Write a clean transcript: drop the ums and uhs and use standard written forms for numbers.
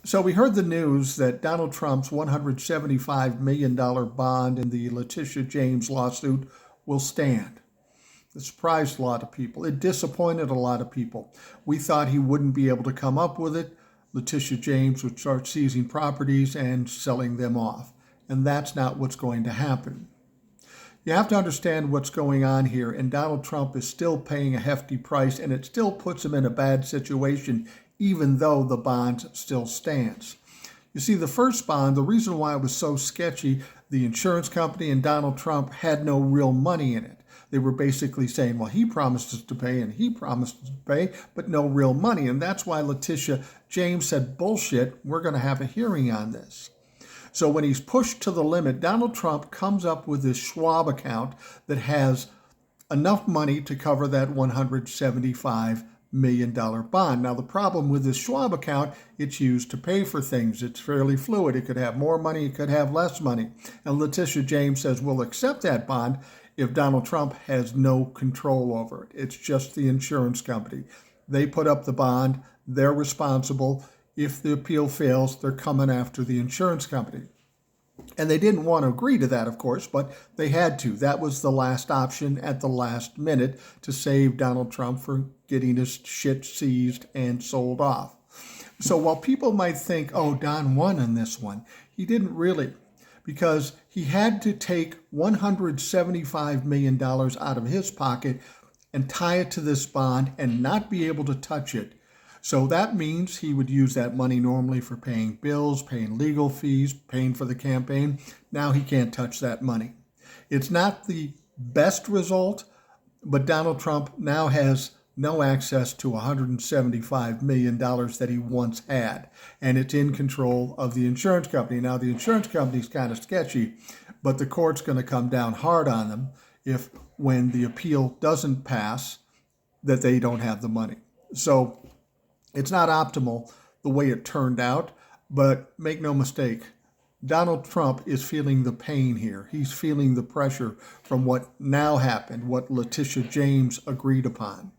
So we heard the news that Donald Trump's $175 million bond in the Letitia James lawsuit will stand. It surprised a lot of people. It disappointed a lot of people. We thought he wouldn't be able to come up with it. Letitia James would start seizing properties and selling them off. And that's not what's going to happen. You have to understand what's going on here, and Donald Trump is still paying a hefty price, and it still puts him in a bad situation, even though the bond still stands. You see, the first bond, the reason why it was so sketchy, the insurance company and Donald Trump had no real money in it. They were basically saying, well, he promised us to pay and he promised us to pay, but no real money. And that's why Letitia James said, bullshit, we're going to have a hearing on this. So when he's pushed to the limit, Donald Trump comes up with this Schwab account that has enough money to cover that $175 million bond. Now, the problem with this Schwab account, it's used to pay for things. It's fairly fluid. It could have more money, it could have less money. And Letitia James says, we'll accept that bond if Donald Trump has no control over it. It's just the insurance company. They put up the bond. They're responsible. If the appeal fails, they're coming after the insurance company. And they didn't want to agree to that, of course, but they had to. That was the last option at the last minute to save Donald Trump from getting his shit seized and sold off. So while people might think, oh, Don won on this one, he didn't really, because he had to take $175 million out of his pocket and tie it to this bond and not be able to touch it. So that means he would use that money normally for paying bills, paying legal fees, paying for the campaign. Now he can't touch that money. It's not the best result, but Donald Trump now has no access to $175 million that he once had, and it's in control of the insurance company. Now, the insurance company's kind of sketchy, but the court's going to come down hard on them if, when the appeal doesn't pass, that they don't have the money. So it's not optimal the way it turned out, but make no mistake, Donald Trump is feeling the pain here. He's feeling the pressure from what now happened, what Letitia James agreed upon.